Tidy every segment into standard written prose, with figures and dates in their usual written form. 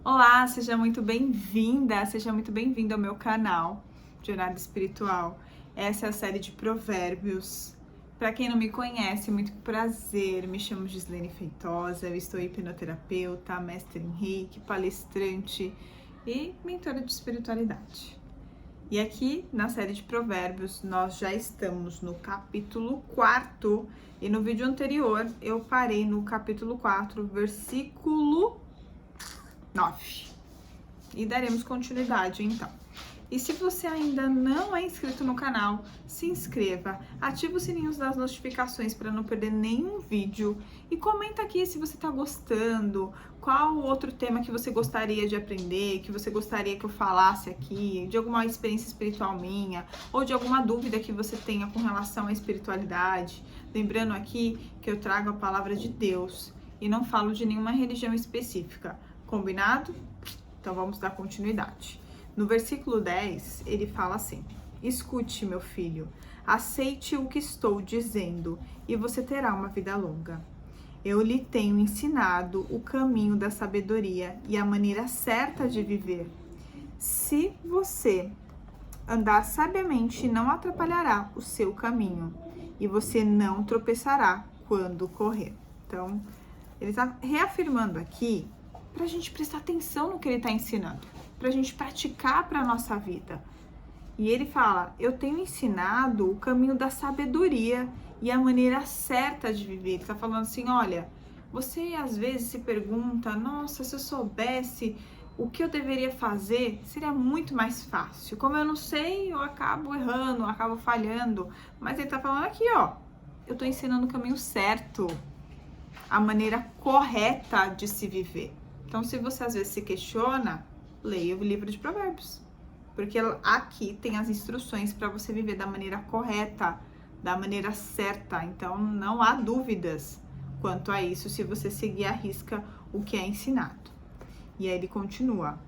Olá, seja muito bem-vinda, seja muito bem-vindo ao meu canal Jornada Espiritual. Essa é a série de provérbios. Para quem não me conhece, muito prazer, me chamo Gislene Feitosa, eu estou hipnoterapeuta, mestre em Reiki, palestrante e mentora de espiritualidade. E aqui na série de provérbios nós já estamos no capítulo 4 e no vídeo anterior eu parei no capítulo 4, versículo 9. E daremos continuidade então. E se você ainda não é inscrito no canal, se inscreva, ativa o sininho das notificações para não perder nenhum vídeo e comenta aqui se você está gostando, qual outro tema que você gostaria de aprender, que você gostaria que eu falasse aqui, de alguma experiência espiritual minha, ou de alguma dúvida que você tenha com relação à espiritualidade. Lembrando aqui que eu trago a palavra de Deus e não falo de nenhuma religião específica. Combinado? Então vamos dar continuidade. No versículo 10, ele fala assim: escute, meu filho, aceite o que estou dizendo e você terá uma vida longa. Eu lhe tenho ensinado o caminho da sabedoria e a maneira certa de viver. Se você andar sabiamente, não atrapalhará o seu caminho e você não tropeçará quando correr. Então, ele está reafirmando aqui para a gente prestar atenção no que ele está ensinando, para a gente praticar para a nossa vida. E ele fala: eu tenho ensinado o caminho da sabedoria e a maneira certa de viver. Ele está falando assim: olha, você às vezes se pergunta, nossa, se eu soubesse o que eu deveria fazer, seria muito mais fácil. Como eu não sei, eu acabo errando, eu acabo falhando. Mas ele está falando aqui, ó, eu estou ensinando o caminho certo, a maneira correta de se viver. Então, se você às vezes se questiona, leia o livro de Provérbios, porque aqui tem as instruções para você viver da maneira correta, da maneira certa. Então, não há dúvidas quanto a isso se você seguir à risca o que é ensinado. E aí ele continua: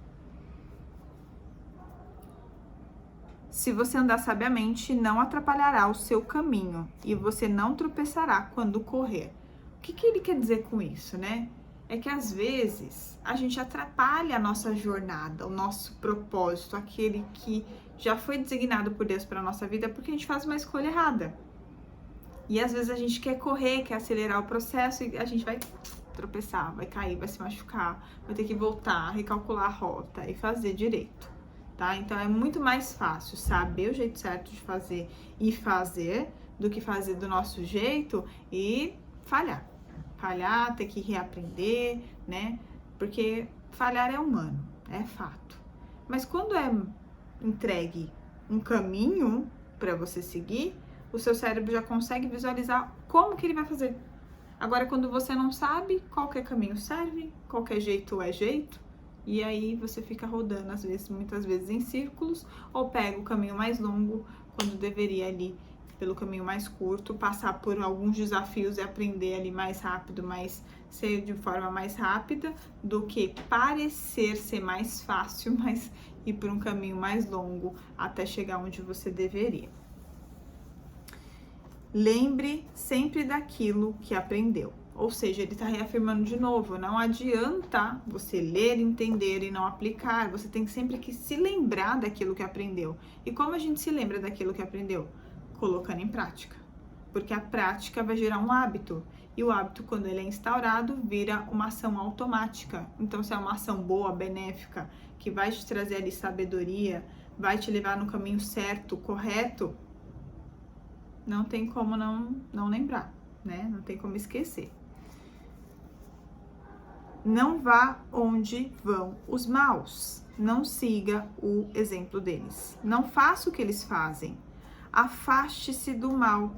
se você andar sabiamente, não atrapalhará o seu caminho e você não tropeçará quando correr. O que ele quer dizer com isso, né? É que às vezes a gente atrapalha a nossa jornada, o nosso propósito, aquele que já foi designado por Deus para a nossa vida, porque a gente faz uma escolha errada. E às vezes a gente quer correr, quer acelerar o processo e a gente vai tropeçar, vai cair, vai se machucar, vai ter que voltar, recalcular a rota e fazer direito, tá? Então é muito mais fácil saber o jeito certo de fazer e fazer do que fazer do nosso jeito e falhar, ter que reaprender, né? Porque falhar é humano, é fato. Mas quando é entregue um caminho para você seguir, o seu cérebro já consegue visualizar como que ele vai fazer. Agora, quando você não sabe, qualquer caminho serve, qualquer jeito é jeito, e aí você fica rodando, às vezes, muitas vezes em círculos, ou pega o caminho mais longo, quando deveria ali pelo caminho mais curto, passar por alguns desafios e aprender ali mais rápido, mas ser de forma mais rápida, do que parecer ser mais fácil, mas ir por um caminho mais longo até chegar onde você deveria. Lembre sempre daquilo que aprendeu. Ou seja, ele está reafirmando de novo, não adianta você ler, entender e não aplicar, você tem sempre que se lembrar daquilo que aprendeu. E como a gente se lembra daquilo que aprendeu? Colocando em prática. Porque a prática vai gerar um hábito. E o hábito, quando ele é instaurado, vira uma ação automática. Então, se é uma ação boa, benéfica, que vai te trazer ali sabedoria, vai te levar no caminho certo, correto, não tem como não lembrar, né? Não tem como esquecer. Não vá onde vão os maus. Não siga o exemplo deles. Não faça o que eles fazem. Afaste-se do mal.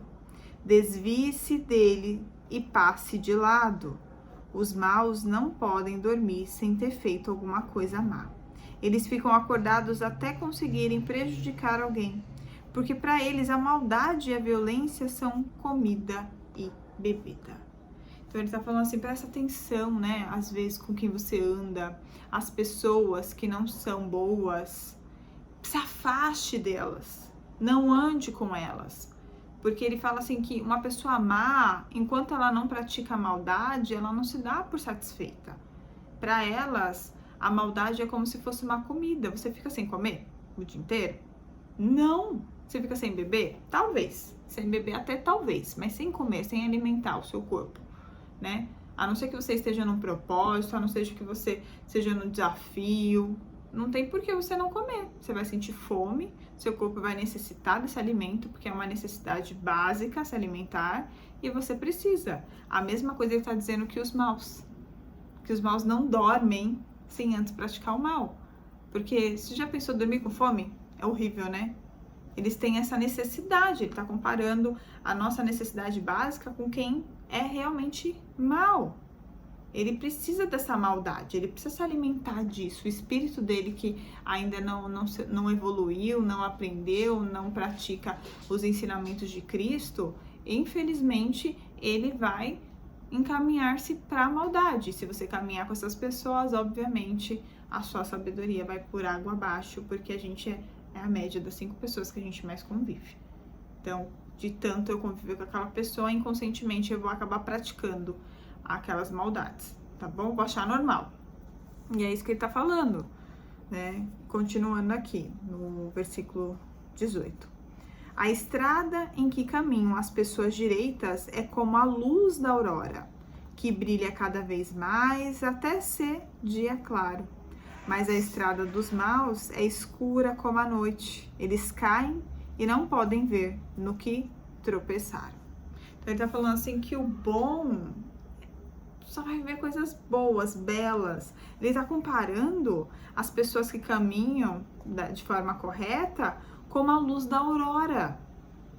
Desvie-se dele e passe de lado. Os maus não podem dormir sem ter feito alguma coisa má. Eles ficam acordados até conseguirem prejudicar alguém, porque para eles a maldade e a violência são comida e bebida. Então ele está falando assim, presta atenção, né? Às vezes com quem você anda, as pessoas que não são boas, se afaste delas, não ande com elas. Porque ele fala assim que uma pessoa má, enquanto ela não pratica a maldade, ela não se dá por satisfeita. Para elas, A maldade é como se fosse uma comida. Você fica sem comer o dia inteiro? Não. Você fica sem beber? Talvez. Sem beber até talvez, mas sem comer, sem alimentar o seu corpo, né? A não ser que você esteja num propósito, a não ser que você esteja num desafio, não tem por que você não comer. Você vai sentir fome, seu corpo vai necessitar desse alimento, porque é uma necessidade básica se alimentar, e você precisa. A mesma coisa ele está dizendo que os maus não dormem sem antes praticar o mal. Porque você já pensou dormir com fome? É horrível, né? Eles têm essa necessidade, ele está comparando a nossa necessidade básica com quem é realmente mal. Ele precisa dessa maldade, ele precisa se alimentar disso. O espírito dele que ainda não evoluiu, não aprendeu, não pratica os ensinamentos de Cristo, infelizmente ele vai encaminhar-se para a maldade. Se você caminhar com essas pessoas, obviamente a sua sabedoria vai por água abaixo, porque a gente é a média das 5 pessoas que a gente mais convive. Então, de tanto eu conviver com aquela pessoa, inconscientemente eu vou acabar praticando aquelas maldades, tá bom? Vou achar normal. E é isso que ele tá falando, né? Continuando aqui, no versículo 18. A estrada em que caminham as pessoas direitas é como a luz da aurora, que brilha cada vez mais até ser dia claro. Mas a estrada dos maus é escura como a noite. Eles caem e não podem ver no que tropeçaram. Então ele tá falando assim que o bom só vai ver coisas boas, belas. Ele tá comparando as pessoas que caminham de forma correta como a luz da aurora,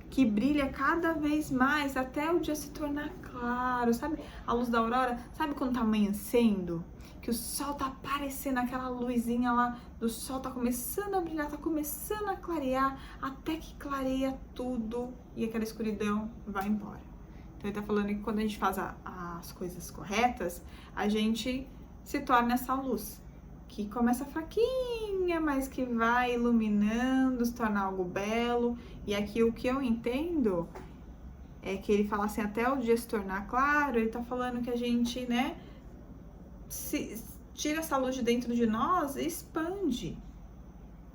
que brilha cada vez mais até o dia se tornar claro. Sabe a luz da aurora? Sabe quando tá amanhecendo? Que o sol tá aparecendo, aquela luzinha lá do sol tá começando a brilhar, tá começando a clarear, até que clareia tudo e aquela escuridão vai embora. Então ele tá falando que quando a gente faz as coisas corretas, a gente se torna essa luz, que começa fraquinha, mas que vai iluminando, se torna algo belo. E aqui o que eu entendo é que ele fala assim, até o dia se tornar claro, ele tá falando que a gente, né, tira essa luz de dentro de nós e expande.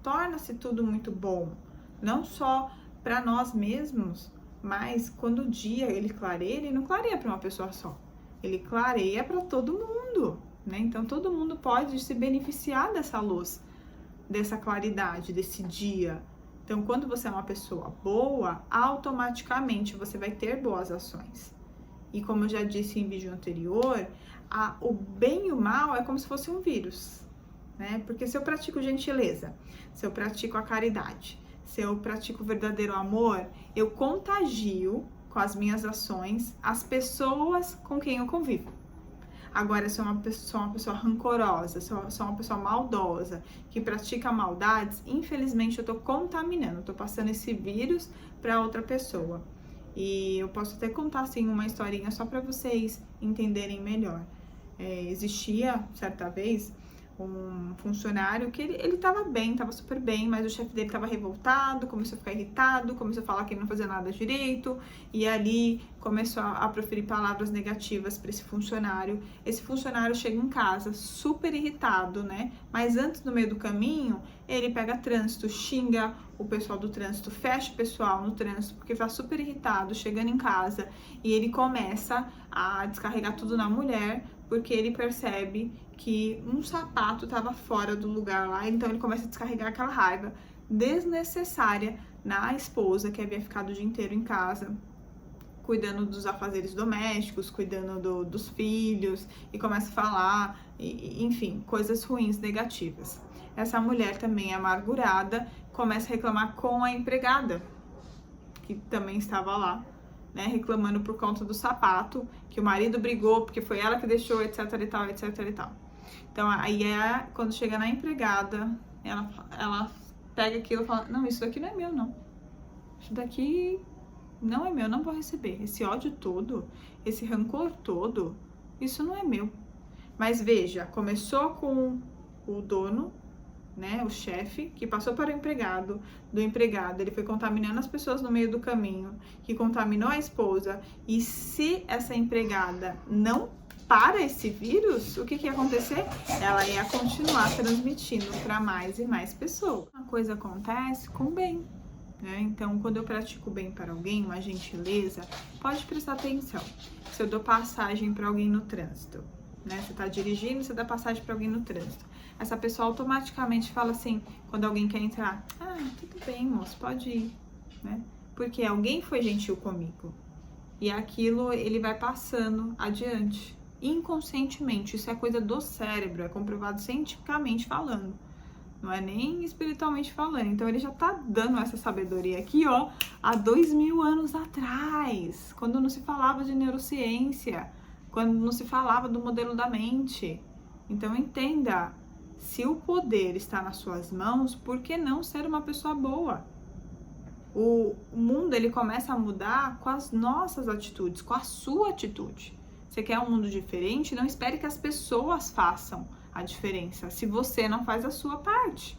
Torna-se tudo muito bom. Não só para nós mesmos, mas quando o dia ele clareia, ele não clareia para uma pessoa só. Ele clareia para todo mundo, né? Então todo mundo pode se beneficiar dessa luz, dessa claridade, desse dia. Então quando você é uma pessoa boa, automaticamente você vai ter boas ações. E como eu já disse em vídeo anterior, o bem e o mal é como se fosse um vírus, né? Porque se eu pratico gentileza, se eu pratico a caridade, se eu pratico o verdadeiro amor, eu contagio com as minhas ações as pessoas com quem eu convivo. Agora, se eu sou uma pessoa rancorosa, se eu sou uma pessoa maldosa, que pratica maldades, infelizmente eu tô contaminando, eu tô passando esse vírus para outra pessoa. E eu posso até contar, assim, uma historinha só para vocês entenderem melhor. Existia, certa vez, um funcionário que ele tava bem, tava super bem, mas o chefe dele tava revoltado, começou a ficar irritado, começou a falar que ele não fazia nada direito, e ali começou a proferir palavras negativas para esse funcionário. Esse funcionário chega em casa super irritado, né? Mas antes, no meio do caminho, ele pega trânsito, xinga o pessoal do trânsito, fecha o pessoal no trânsito, porque tá super irritado, chegando em casa, e ele começa a descarregar tudo na mulher, porque ele percebe que um sapato estava fora do lugar lá, então ele começa a descarregar aquela raiva desnecessária na esposa, que havia ficado o dia inteiro em casa, cuidando dos afazeres domésticos, cuidando dos filhos, e começa a falar, enfim, coisas ruins, negativas. Essa mulher também amargurada começa a reclamar com a empregada, que também estava lá, né, reclamando por conta do sapato, que o marido brigou porque foi ela que deixou, etc e tal, etc e tal. Então, aí quando chega na empregada, ela pega aquilo e fala, não, isso daqui não é meu, não. Isso daqui não é meu, não vou receber. Esse ódio todo, esse rancor todo, isso não é meu. Mas veja, começou com o dono, né, o chefe, que passou para o empregado, do empregado, ele foi contaminando as pessoas no meio do caminho, que contaminou a esposa, e se essa empregada não para esse vírus, o que ia acontecer? Ela ia continuar transmitindo para mais e mais pessoas. Uma coisa acontece com o bem, né? Então, quando eu pratico bem para alguém, uma gentileza, pode prestar atenção. Se eu dou passagem para alguém no trânsito, né? Você está dirigindo, você dá passagem para alguém no trânsito. Essa pessoa automaticamente fala assim, quando alguém quer entrar, tudo bem, moço, pode ir, né? Porque alguém foi gentil comigo. E aquilo ele vai passando adiante, inconscientemente. Isso é coisa do cérebro, é comprovado cientificamente falando, não é nem espiritualmente falando. Então ele já tá dando essa sabedoria aqui, ó, há 2000 anos atrás, quando não se falava de neurociência, quando não se falava do modelo da mente. Então entenda, se o poder está nas suas mãos, por que não ser uma pessoa boa? O mundo, ele começa a mudar com as nossas atitudes, com a sua atitude. Você quer um mundo diferente? Não espere que as pessoas façam a diferença. Se você não faz a sua parte,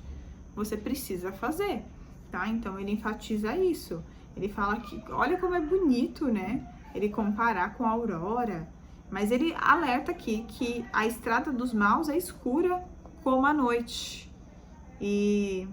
você precisa fazer, tá? Então, ele enfatiza isso. Ele fala que, olha como é bonito, né? Ele comparar com a aurora. Mas ele alerta aqui que a estrada dos maus é escura como a noite. E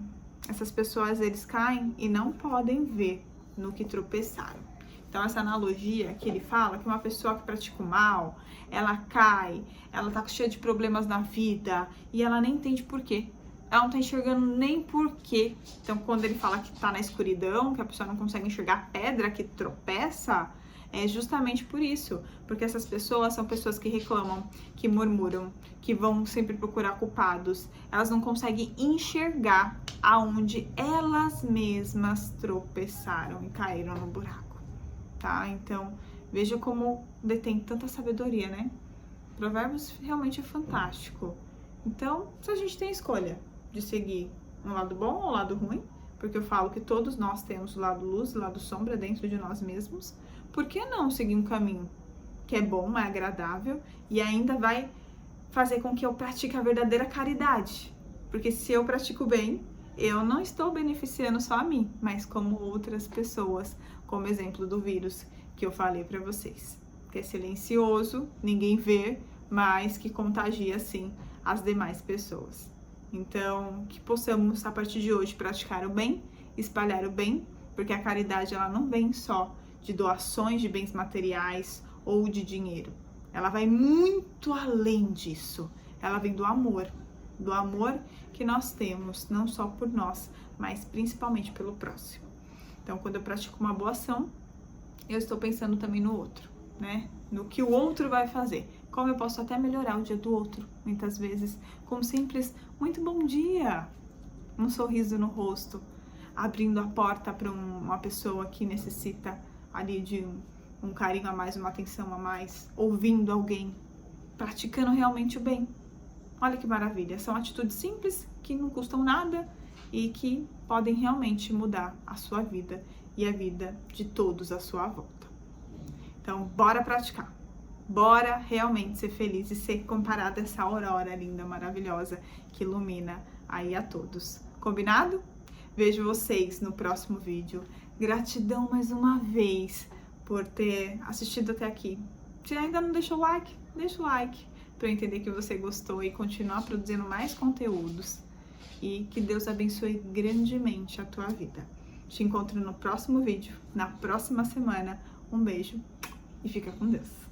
essas pessoas, eles caem e não podem ver no que tropeçaram. Então, essa analogia que ele fala, que uma pessoa que pratica o mal, ela cai, ela tá cheia de problemas na vida e ela nem entende por quê. Ela não tá enxergando nem por quê. Então, quando ele fala que tá na escuridão, que a pessoa não consegue enxergar a pedra que tropeça, é justamente por isso, porque essas pessoas são pessoas que reclamam, que murmuram, que vão sempre procurar culpados. Elas não conseguem enxergar aonde elas mesmas tropeçaram e caíram no buraco, tá? Então, veja como detém tanta sabedoria, né? Provérbios realmente é fantástico. Então, se a gente tem escolha de seguir um lado bom ou um lado ruim, porque eu falo que todos nós temos o lado luz e o lado sombra dentro de nós mesmos, por que não seguir um caminho que é bom, é agradável e ainda vai fazer com que eu pratique a verdadeira caridade? Porque se eu pratico bem, eu não estou beneficiando só a mim, mas como outras pessoas, como exemplo do vírus que eu falei para vocês, que é silencioso, ninguém vê, mas que contagia sim as demais pessoas. Então, que possamos a partir de hoje praticar o bem, espalhar o bem, porque a caridade ela não vem só de doações de bens materiais ou de dinheiro. Ela vai muito além disso. Ela vem do amor que nós temos, não só por nós, mas principalmente pelo próximo. Então, quando eu pratico uma boa ação, eu estou pensando também no outro, né? No que o outro vai fazer. Como eu posso até melhorar o dia do outro, muitas vezes, com um simples muito bom dia, um sorriso no rosto, abrindo a porta para uma pessoa que necessita ali de um carinho a mais, uma atenção a mais, ouvindo alguém, praticando realmente o bem. Olha que maravilha, são atitudes simples que não custam nada e que podem realmente mudar a sua vida e a vida de todos à sua volta. Então, bora praticar, bora realmente ser feliz e ser comparada a essa aurora linda, maravilhosa que ilumina aí a todos. Combinado? Vejo vocês no próximo vídeo. Gratidão mais uma vez por ter assistido até aqui. Se ainda não deixou o like, deixa o like para eu entender que você gostou e continuar produzindo mais conteúdos. E que Deus abençoe grandemente a tua vida. Te encontro no próximo vídeo, na próxima semana. Um beijo e fica com Deus.